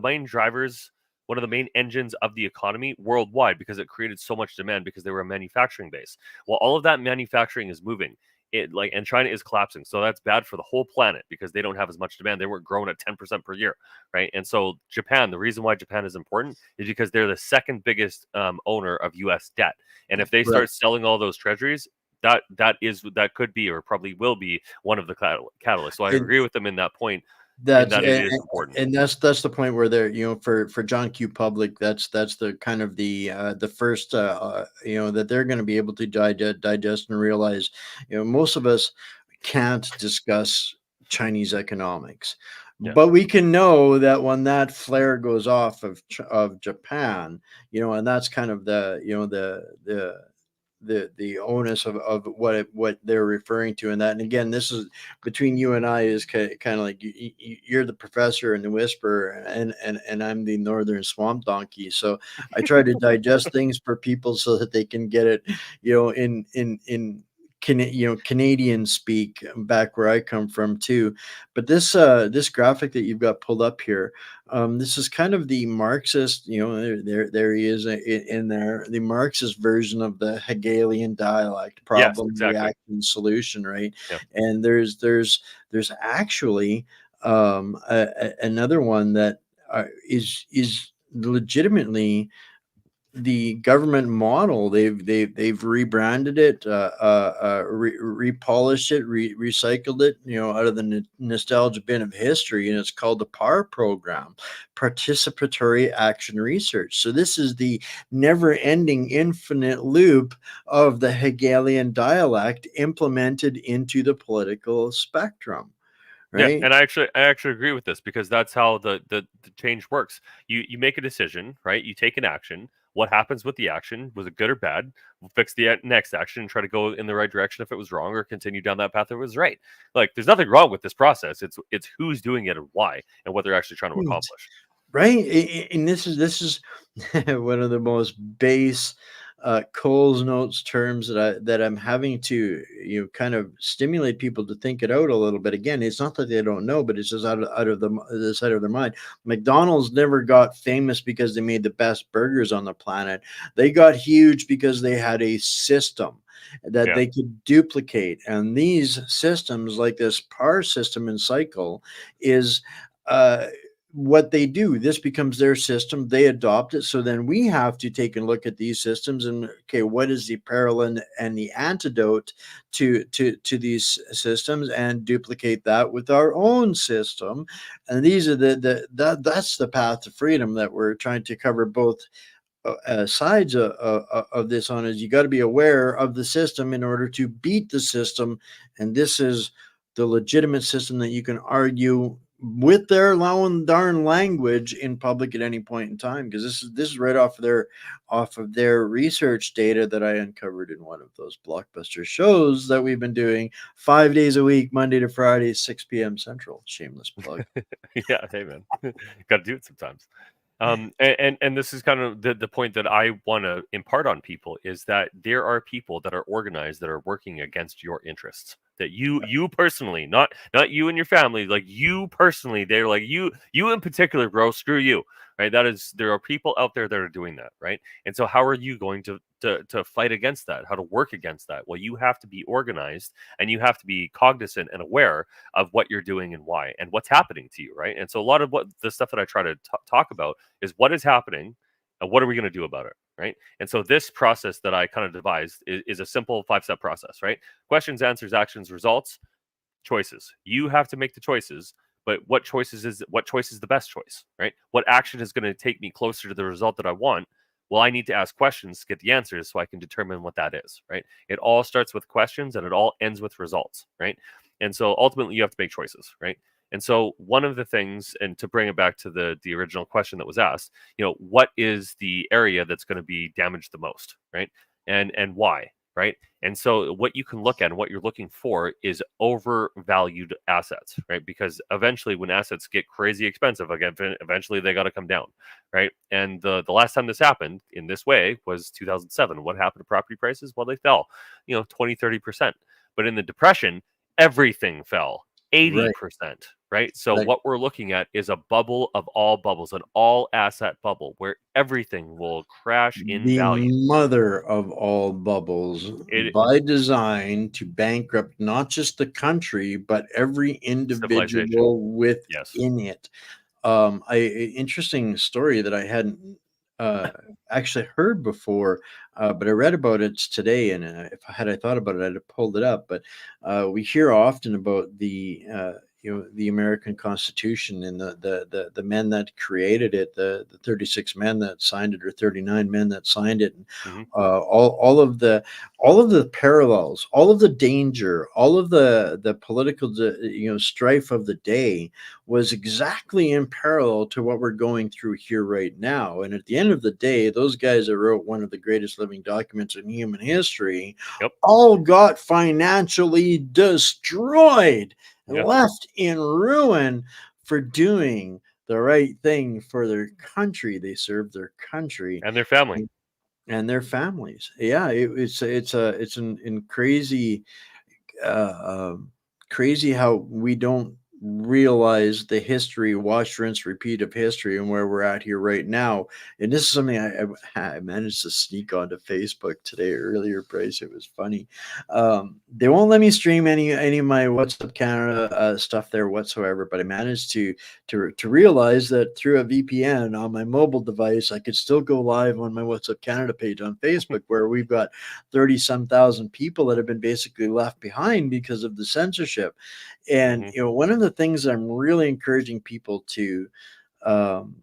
main engines of the economy worldwide, because it created so much demand because they were a manufacturing base. Well, all of that manufacturing is moving. And China is collapsing. So that's bad for the whole planet because they don't have as much demand. They weren't growing at 10% per year, right? And so Japan, the reason why Japan is important is because they're the second biggest owner of U.S. debt. And if they start selling all those treasuries, that could be, or probably will be, one of the catalysts. So I agree with them in that point. That it is important, and that's the point where they're for John Q. Public, that's the kind of the first that they're going to be able to digest and realize most of us can't discuss Chinese economics, but we can know that when that flare goes off of Japan, and that's kind of the onus of what they're referring to in that. And again, this is between you and I, is kind of like you're the professor and the whisperer, and I'm the northern swamp donkey. So I try to digest things for people so that they can get it, in Canadian speak back where I come from too. But this graphic that you've got pulled up here, this is kind of the Marxist, there he is in there, the Marxist version of the Hegelian dialect: problem, reaction, solution, right? Yeah. And there's actually another one that is legitimately the government model. They've rebranded it, repolished it, recycled it, out of the nostalgia bin of history, and it's called the PAR program, Participatory Action Research. So this is the never-ending, infinite loop of the Hegelian dialect implemented into the political spectrum. Right? Yeah, and I actually agree with this, because that's how the change works. You make a decision, right? You take an action. What happens with the action? Was it good or bad? We'll fix the next action and try to go in the right direction if it was wrong, or continue down that path if it was right. Like, there's nothing wrong with this process. It's who's doing it and why, and what they're actually trying to accomplish. Right, and this is one of the most base Cole's notes terms that I'm having to kind of stimulate people to think it out a little bit. Again, it's not that they don't know, but it's just out of the side of their mind. McDonald's never got famous because they made the best burgers on the planet. They got huge because they had a system that Yeah. they could duplicate, and these systems, like this PAR system and cycle, is uh, what they do. This becomes their system. They adopt it. So then we have to take a look at these systems and, okay, what is the parallel and the antidote to these systems, and duplicate that with our own system. And these are that's the path to freedom that we're trying to cover both sides of this on. Is you got to be aware of the system in order to beat the system. And this is the legitimate system that you can argue with their darn language in public at any point in time, because this is right off of their research data that I uncovered in one of those blockbuster shows that we've been doing 5 days a week, Monday to Friday, 6 p.m. Central. Shameless plug. Yeah. Hey, man, got to do it sometimes. And this is kind of the point that I want to impart on people, is that there are people that are organized that are working against your interests. That you personally, not you and your family, like you personally, they're like you in particular, bro. Screw you, right? There are people out there that are doing that, right? And so how are you going to fight against that? How to work against that? Well, you have to be organized, and you have to be cognizant and aware of what you're doing and why and what's happening to you, right? And so a lot of what the stuff that I try to talk about is what is happening and what are we going to do about it, right? And so this process that I kind of devised is a simple 5-step process, right? Questions, answers, actions, results, choices. You have to make the choices, but what choice is the best choice, right? What action is going to take me closer to the result that I want? Well, I need to ask questions to get the answers so I can determine what that is, right? It all starts with questions and it all ends with results, right? And so ultimately you have to make choices, right? And so one of the things, and to bring it back to the original question that was asked, what is the area that's going to be damaged the most, right? And why, right? And so what you can look at and what you're looking for is overvalued assets, right? Because eventually when assets get crazy expensive, again, eventually they got to come down, right? And the last time this happened in this way was 2007. What happened to property prices? Well, they fell, 20, 30%. But in the Depression, everything fell 80%, right? So Right. what we're looking at is a bubble of all bubbles, an all asset bubble where everything will crash in The value. mother of all bubbles, It by design, to bankrupt not just the country but every civilization. individual Yes. within it. Interesting story that I hadn't uh, actually heard before, but I read about it today, and if I thought about it, I'd have pulled it up. But we hear often about the American Constitution and the men that created it, the 36 men that signed it, or 39 men that signed it, and Hmm. all of the parallels, all of the danger, all of the political strife of the day was exactly in parallel to what we're going through here right now. And at the end of the day, those guys that wrote one of the greatest living documents in human history Yep. all got financially destroyed and Yeah. left in ruin for doing the right thing for their country. They served their country And their family. and their families. Yeah, it's in crazy crazy how we don't realize the history, wash, rinse, repeat of history, and where we're at here right now. And this is something I managed to sneak onto Facebook today earlier, Bryce. It was funny. They won't let me stream any of my What's Up Canada stuff there whatsoever, but I managed to realize that through a VPN on my mobile device, I could still go live on my What's Up Canada page on Facebook, where we've got 30 some thousand people that have been basically left behind because of the censorship. And Hmm. one of the things that I'm really encouraging people um,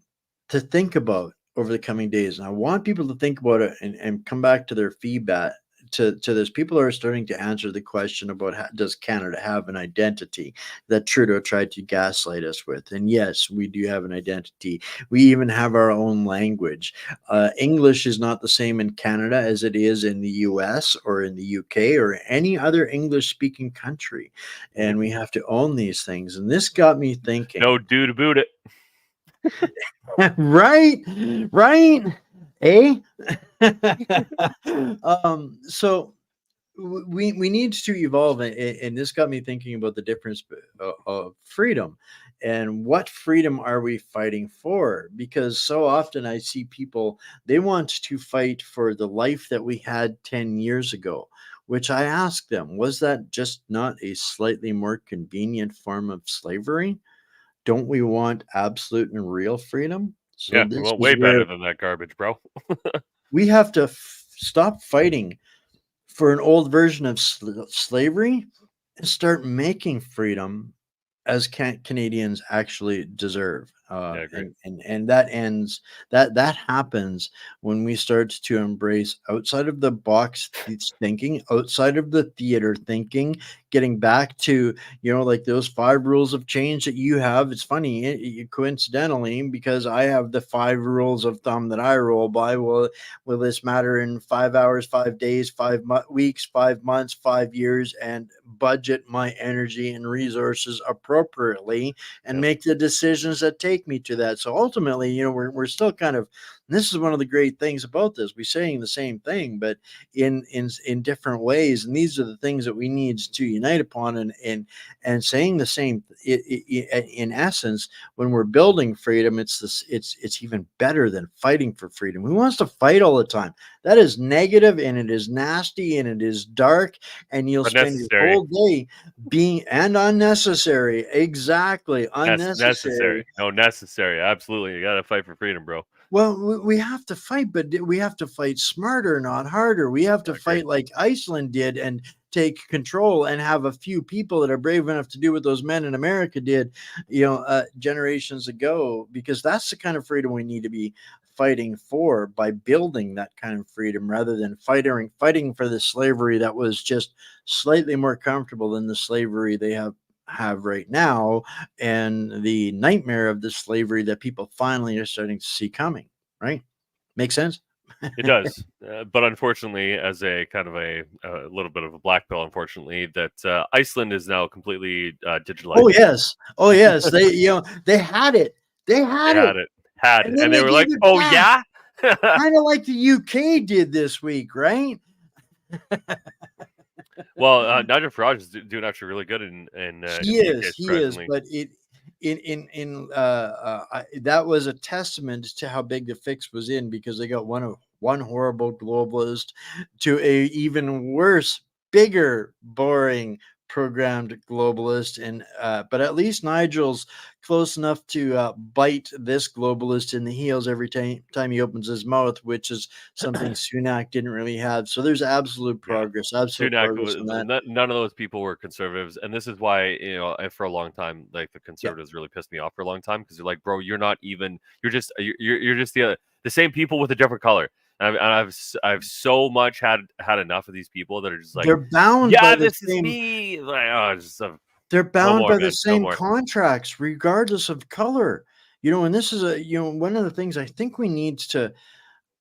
to think about over the coming days, and I want people to think about it and come back to their feedback to this. People are starting to answer the question about does Canada have an identity that Trudeau tried to gaslight us with. And yes, we do have an identity. We even have our own language. English is not the same in Canada as it is in the US or in the UK or any other English speaking country. Hmm. And we have to own these things. And this got me thinking. No do to boot it. Right, right. Eh? So we need to evolve, and this got me thinking about the difference of freedom and what freedom are we fighting for, because so often I see people, they want to fight for the life that we had 10 years ago, which I ask them, was that just not a slightly more convenient form of slavery? Don't we want absolute and real freedom? So Yeah, we this want is way better where than that garbage, bro. we have to stop fighting for an old version of slavery and start making freedom as Canadians actually deserve. Yeah, I agree. And that ends, that happens when we start to embrace outside of the box thinking, outside of the theater thinking, getting back to, like those 5 rules of change that you have. It's funny, coincidentally, because I have the 5 rules of thumb that I roll by. Will this matter in 5 hours, 5 days, 5 weeks, 5 months, 5 years, and budget my energy and resources appropriately and Yep. make the decisions that take me to that. So ultimately, we're still kind of, this is one of the great things about this. We're saying the same thing, but in different ways. And these are the things that we need to unite upon, and saying the same in essence. When we're building freedom, it's even better than fighting for freedom. Who wants to fight all the time? That is negative, and it is nasty, and it is dark, and you'll But spend your necessary. whole day being, and unnecessary, exactly, unnecessary. Necessary. No, necessary. Absolutely. You got to fight for freedom, bro. Well, we have to fight, but we have to fight smarter, not harder. We have to I agree. fight like Iceland did and take control, and have a few people that are brave enough to do what those men in America did, generations ago, because that's the kind of freedom we need to be fighting for, by building that kind of freedom rather than fighting for the slavery that was just slightly more comfortable than the slavery they have right now, and the nightmare of the slavery that people finally are starting to see coming. Right? Make sense? It does, but unfortunately, as a kind of a little bit of a black pill, unfortunately, that Iceland is now completely Oh digitalized. yes, oh yes. They had it. They They had had it, it, had, and then and they they were gave like, it "Oh back, yeah." kind of like the UK did this week, right? Well, Nigel Farage is doing actually really good in the UK, He is, surprisingly. but that was a testament to how big the fix was in, because they got one horrible globalist to a even worse, bigger, boring, programmed globalist, and but at least Nigel's close enough to bite this globalist in the heels every time he opens his mouth, which is something Sunak didn't really have. So there's Yeah. absolute Sunak progress was in that. none of those people were conservatives, and this is why for a long time, like the Yeah. conservatives really pissed me off for a long time because you're like, bro, you're not even you're just the same people with a different color. I've so much had enough of these people that are just like, They're bound by yeah, the this is same me. Like, oh, just they're no bound more, by the man, no same more. contracts regardless of color. And this is one of the things I think we need to,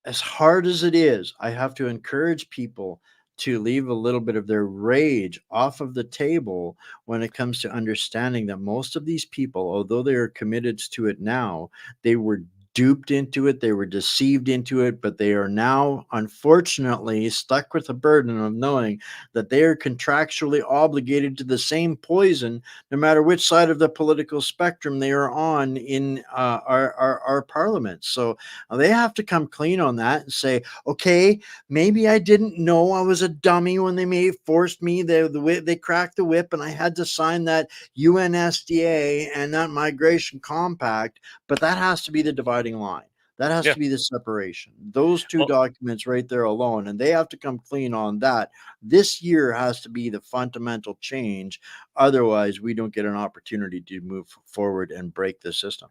as hard as it is, I have to encourage people to leave a little bit of their rage off of the table when it comes to understanding that most of these people, although they are committed to it now, they were duped into it, they were deceived into it, but they are now unfortunately stuck with the burden of knowing that they are contractually obligated to the same poison, no matter which side of the political spectrum they are on in our parliament. So they have to come clean on that and say, okay, maybe I didn't know I was a dummy when they forced me. They cracked the whip and I had to sign that UNSDA and that migration compact, but that has to be the dividing line. That has Yeah. to be the separation. Those two Well, documents right there alone, and they have to come clean on that. This year has to be the fundamental change. Otherwise, we don't get an opportunity to move forward and break the system.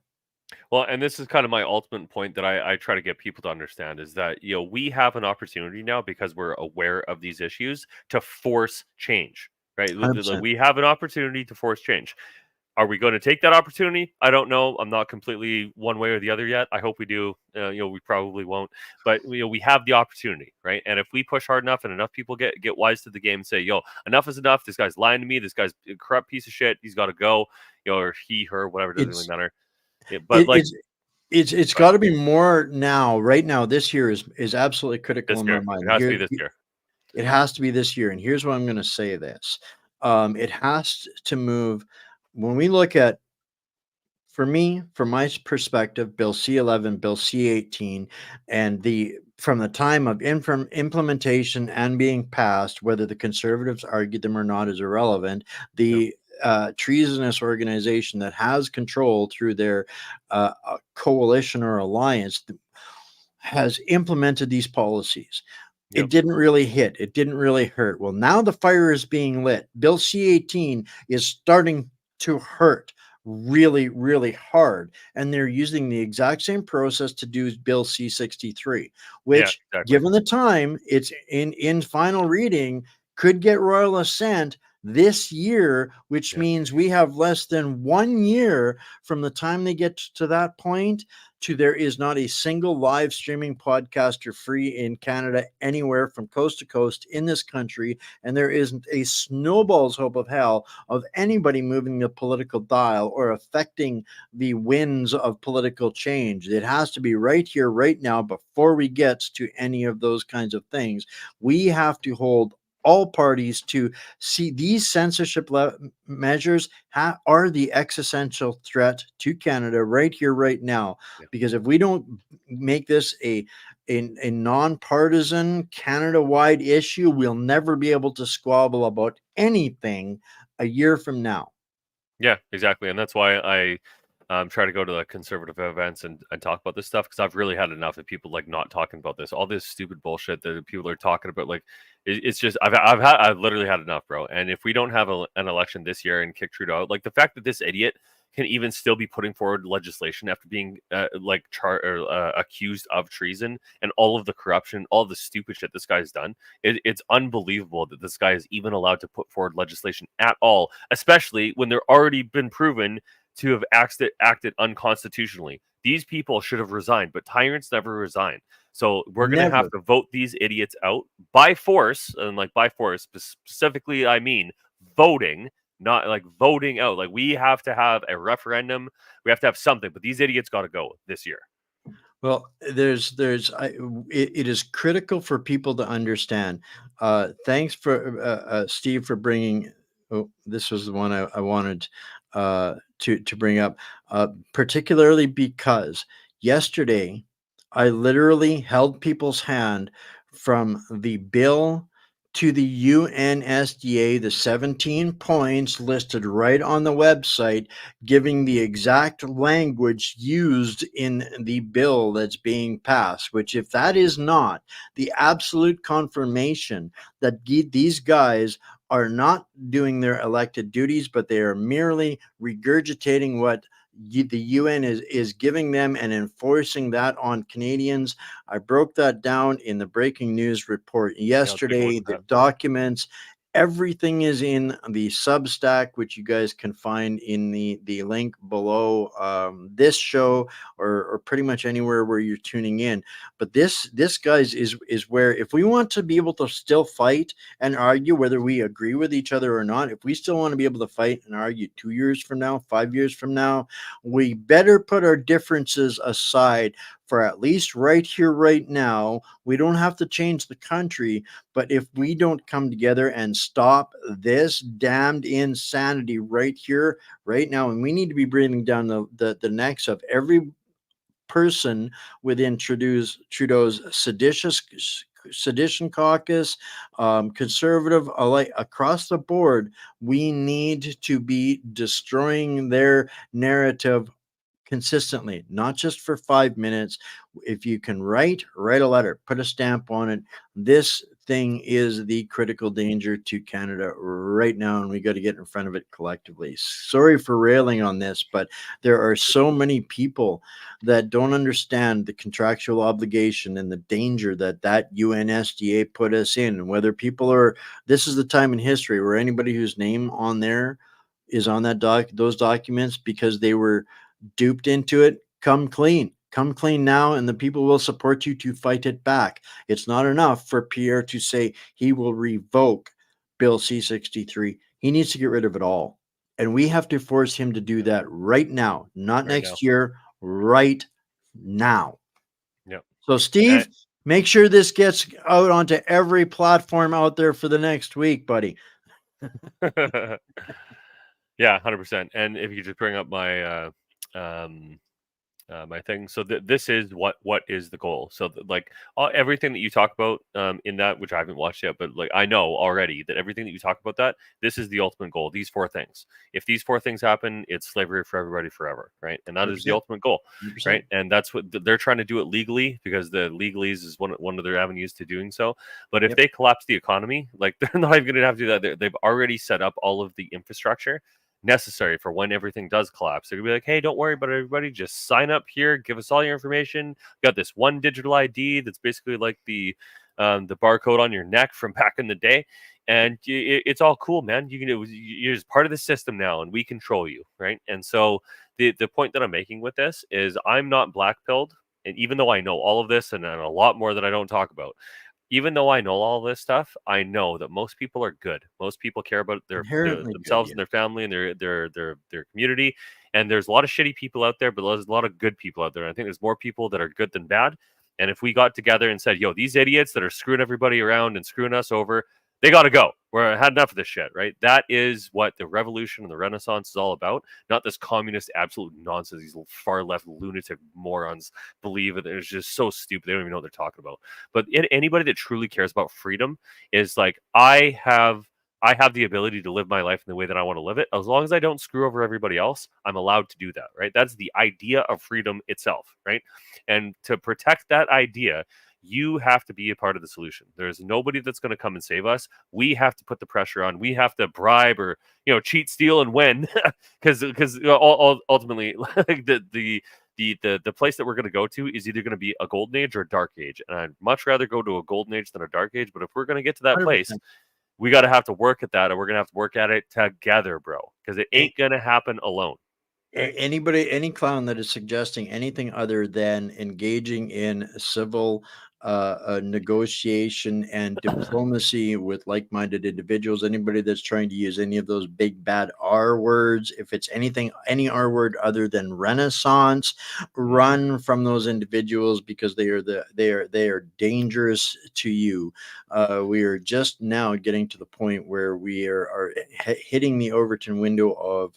Well, and this is kind of my ultimate point that I try to get people to understand is that, we have an opportunity now because we're aware of these issues to force change, right? 100%. We have an opportunity to force change. Are we going to take that opportunity? I don't know. I'm not completely one way or the other yet. I hope we do. We probably won't, but we have the opportunity, right? And if we push hard enough and enough people get wise to the game and say, "Yo, enough is enough. This guy's lying to me. This guy's a corrupt piece of shit. He's got to go," or he, her, whatever, doesn't really It's matter. But it, like, it's It's But got to be more now. Right now, this year is absolutely critical this in my year, it mind. has to Here, be this year. it has to be this year, and here's why I'm going to say this. It has to move. When we look at, for me, from my perspective, Bill C-11, Bill C-18, and the from the time of implementation and being passed, whether the conservatives argued them or not is irrelevant. Yep. The treasonous organization that has control through their coalition or alliance has implemented these policies. It Yep. didn't really hit. It didn't really hurt. Well, now the fire is being lit. Bill C-18 is starting to hurt really, really hard. And they're using the exact same process to do Bill C-63, Yeah. which, Exactly. given the time, it's in final reading, could get royal assent this year, which Yeah. means we have less than 1 year from the time they get to that point to there is not a single live streaming podcaster free in Canada anywhere from coast to coast in this country. And there isn't a snowball's hope of hell of anybody moving the political dial or affecting the winds of political change. It has to be right here, right now, before we get to any of those kinds of things. We have to hold all parties to see these censorship measures are the existential threat to Canada right here, right now. Yeah. Because if we don't make this a nonpartisan Canada-wide issue, we'll never be able to squabble about anything a year from now. Yeah, exactly, and that's why I try to go to the conservative events and talk about this stuff because I've really had enough of people like not talking about this, all this stupid bullshit that people are talking about. Like, it's just I've literally had enough, bro. And if we don't have an election this year and kick Trudeau out, like the fact that this idiot can even still be putting forward legislation after being accused of treason and all of the corruption, all of the stupid shit this guy's done. It's unbelievable that this guy is even allowed to put forward legislation at all, especially when they're already been proven to have acted unconstitutionally. These people should have resigned, but tyrants never resign. So we're going to have Never. to vote these idiots out by force. And like by force, specifically, I mean voting, not like voting out. Like we have to have a referendum. We have to have something, but these idiots got to go this year. Well, it is critical for people to understand. Thanks for Steve for bringing. Oh, this was the one I wanted to bring up, particularly because yesterday I literally held people's hand from the bill to the UNSDA, the 17 points listed right on the website, giving the exact language used in the bill that's being passed, which, if that is not the absolute confirmation that these guys are not doing their elected duties, but they are merely regurgitating what the UN is giving them and enforcing that on Canadians. I broke that down in the breaking news report Yeah, I'll take a look yesterday. at The that. documents, everything is in the Substack, which you guys can find in the link below this show or pretty much anywhere where you're tuning in. But this guys is where, if we want to be able to still fight and argue whether we agree with each other or not, if we still want to be able to fight and argue 2 years from now, 5 years from now, we better put our differences aside for at least right here, right now. We don't have to change the country, but if we don't come together and stop this damned insanity right here, right now, and we need to be breathing down the necks of every person within Trudeau's sedition caucus, conservative, across the board, we need to be destroying their narrative consistently, not just for 5 minutes. If you can write a letter, put a stamp on it. This thing is the critical danger to Canada right now, and we got to get in front of it collectively. Sorry for railing on this, but there are so many people that don't understand the contractual obligation and the danger that UNSDA put us in. And whether people are, this is the time in history where anybody whose name on there is on those documents because they were duped into it, come clean now, and the people will support you to fight it back. It's not enough for Pierre to say he will revoke Bill C-63. He needs to get rid of it all, and we have to force him to do that right now, not Right now. next year, right now. Yep. So, Steve, make sure this gets out onto every platform out there for the next week, buddy. Yeah, 100%. And if you could just bring up my my thing. So this is what is the goal. So everything that you talk about in that, which I haven't watched yet, but like I know already that everything that you talk about, that this is the ultimate goal. These four things. If these four things happen, it's slavery for everybody forever, right? And that is the 100%. ultimate goal, 100%. right? And that's what they're trying to do it legally, because the legalese is one of their avenues to doing so. But if they collapse the economy, like they're not even going to have to do that. They've already set up all of the infrastructure necessary for when everything does collapse. They're gonna be like, hey, don't worry about it, everybody. Just sign up here, give us all your information. Got this one digital ID that's basically like the barcode on your neck from back in the day, and it's all cool, man. You're just part of the system now, and we control you, right? And so the point that I'm making with this is I'm not black pilled, and even though I know all of this and a lot more that I don't talk about, even though I know all this stuff, I know that most people are good. Most people care about themselves and their family and their community. And there's a lot of shitty people out there, but there's a lot of good people out there. And I think there's more people that are good than bad. And if we got together and said, yo, these idiots that are screwing everybody around and screwing us over, they got to go. We're had enough of this shit, right? That is what the revolution and the Renaissance is all about. Not this communist absolute nonsense. These far left lunatic morons believe it. It's just so stupid. They don't even know what they're talking about. But anybody that truly cares about freedom is like, I have the ability to live my life in the way that I want to live it. As long as I don't screw over everybody else, I'm allowed to do that, right? That's the idea of freedom itself, right? And to protect that idea, you have to be a part of the solution. There's nobody that's going to come and save us. We have to put the pressure on. We have to bribe or cheat, steal, and win, because ultimately, like the place that we're going to go to is either going to be a golden age or a dark age, and I'd much rather go to a golden age than a dark age. But if we're going to get to that 100%. place, we got to have to work at that, and we're going to have to work at it together, bro, because it ain't going to happen alone. Any clown that is suggesting anything other than engaging in civil negotiation and diplomacy with like-minded individuals, anybody that's trying to use any of those big bad R words, if it's any R word other than Renaissance, run from those individuals, because they are dangerous to you. We are just now getting to the point where we are hitting the Overton window of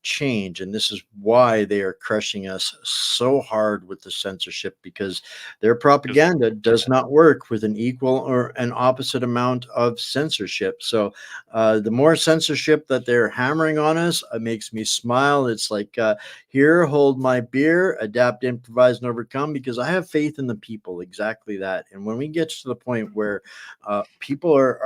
change, and this is why they are crushing us so hard with the censorship, because their propaganda does not work with an equal or an opposite amount of censorship. So the more censorship that they're hammering on us, it makes me smile. It's like, here, hold my beer, adapt, improvise, and overcome, because I have faith in the people. Exactly that. And when we get to the point where people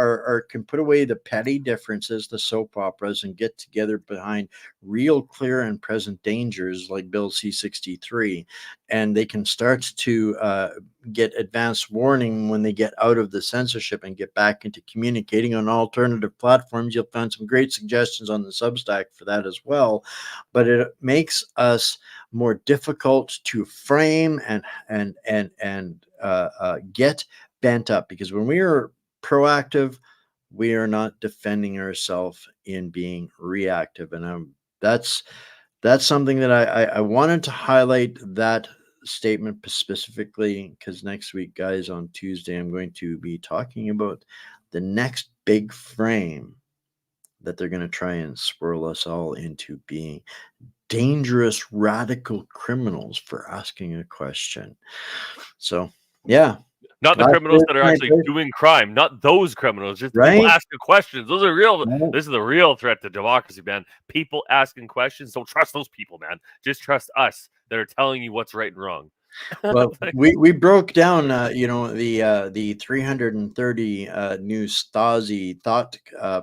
can put away the petty differences, the soap operas, and get together behind real, clear, and present dangers like Bill C-63, and they can start to get advanced warning when they get out of the censorship and get back into communicating on alternative platforms. You'll find some great suggestions on the Substack for that as well, but it makes us more difficult to frame and get bent up, because when we are proactive, we are not defending ourselves in being reactive. And that's something that I wanted to highlight, that statement specifically, because next week, guys, on Tuesday, I'm going to be talking about the next big frame that they're going to try and swirl us all into being dangerous, radical criminals for asking a question. So, yeah. Not the criminals that are actually doing crime, not those criminals, just people asking questions. Those are real. This is the real threat to democracy, man. People asking questions. Don't trust those people, man. Just trust us that are telling you what's right and wrong. Well, we broke down, the 330 new Stasi thought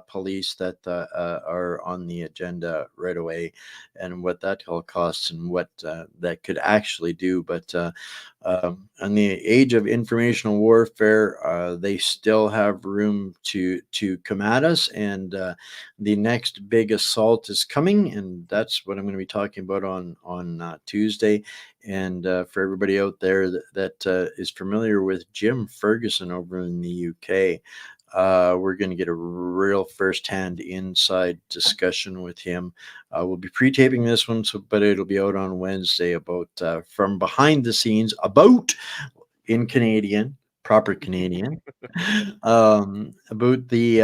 police that are on the agenda right away, and what that all costs and what that could actually do. But in the age of informational warfare, they still have room to come at us, and the next big assault is coming, and that's what I'm going to be talking about on Tuesday. And for everybody out there that is familiar with Jim Ferguson over in the UK, we're going to get a real firsthand inside discussion with him. We'll be pre-taping this one, but it'll be out on Wednesday about from behind the scenes about in Canadian. Proper Canadian, about the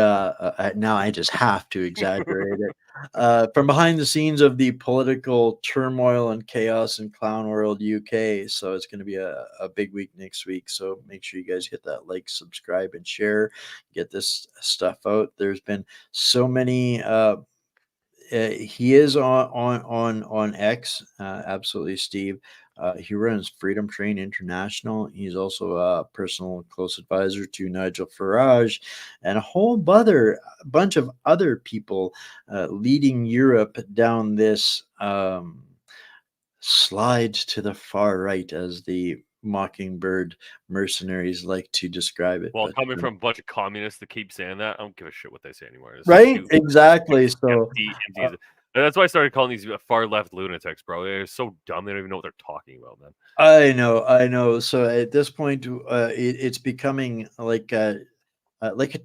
now I just have to exaggerate it, from behind the scenes of the political turmoil and chaos in Clown World UK. So it's going to be a big week next week. So make sure you guys hit that like, subscribe, and share. Get this stuff out. There's been so many. He is on X, absolutely, Steve. He runs Freedom Train International. He's also a personal close advisor to Nigel Farage and a whole bunch of other people leading Europe down this slide to the far right, as the Mockingbird mercenaries like to describe it. Well, coming from a bunch of communists that keep saying that, I don't give a shit what they say anymore. It's right? Exactly. So that's why I started calling these far left lunatics, bro. They're so dumb; they don't even know what they're talking about, man. I know. So at this point, it's becoming like a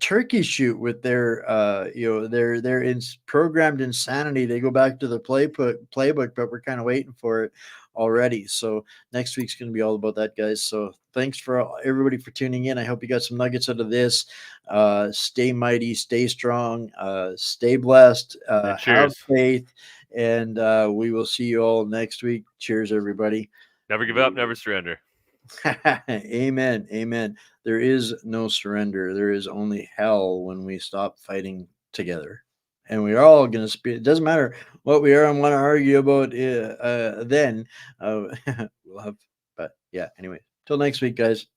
turkey shoot with their their programmed insanity. They go back to the playbook, but we're kind of waiting for it already. So next week's going to be all about that, guys. So thanks for everybody for tuning in. I hope you got some nuggets out of this. Stay mighty, stay strong, stay blessed, have faith, and we will see you all next week. Cheers, everybody. Never give up, never surrender. Amen. There is no surrender. There is only hell when we stop fighting together. And we're all going to speak. It doesn't matter what we are and want to argue about then. We'll have, but yeah, anyway. Till next week, guys.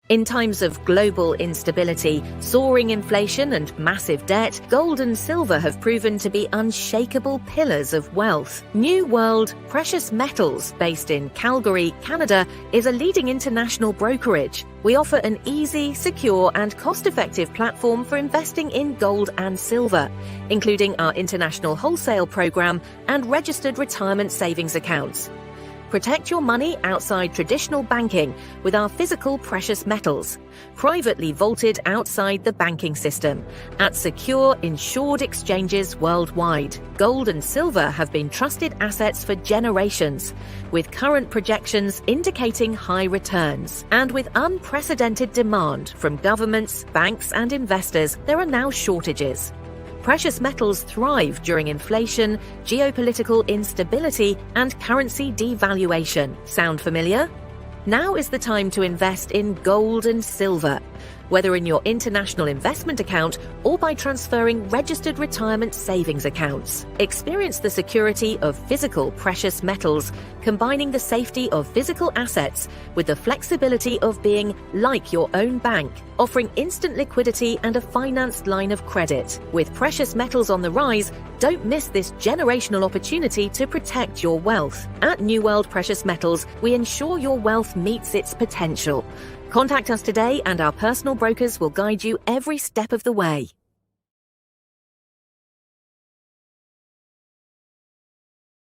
In times of global instability, soaring inflation and massive debt, gold and silver have proven to be unshakable pillars of wealth. New World Precious Metals, based in Calgary, Canada, is a leading international brokerage. We offer an easy, secure, and cost-effective platform for investing in gold and silver, including our international wholesale program and registered retirement savings accounts. Protect your money outside traditional banking with our physical precious metals, privately vaulted outside the banking system, at secure, insured exchanges worldwide. Gold and silver have been trusted assets for generations, with current projections indicating high returns. And with unprecedented demand from governments, banks, and investors, there are now shortages. Precious metals thrive during inflation, geopolitical instability, and currency devaluation. Sound familiar? Now is the time to invest in gold and silver, whether in your international investment account or by transferring registered retirement savings accounts. Experience the security of physical precious metals, combining the safety of physical assets with the flexibility of being like your own bank, offering instant liquidity and a financed line of credit. With precious metals on the rise, don't miss this generational opportunity to protect your wealth. At New World Precious Metals, we ensure your wealth meets its potential. Contact us today and our personal brokers will guide you every step of the way.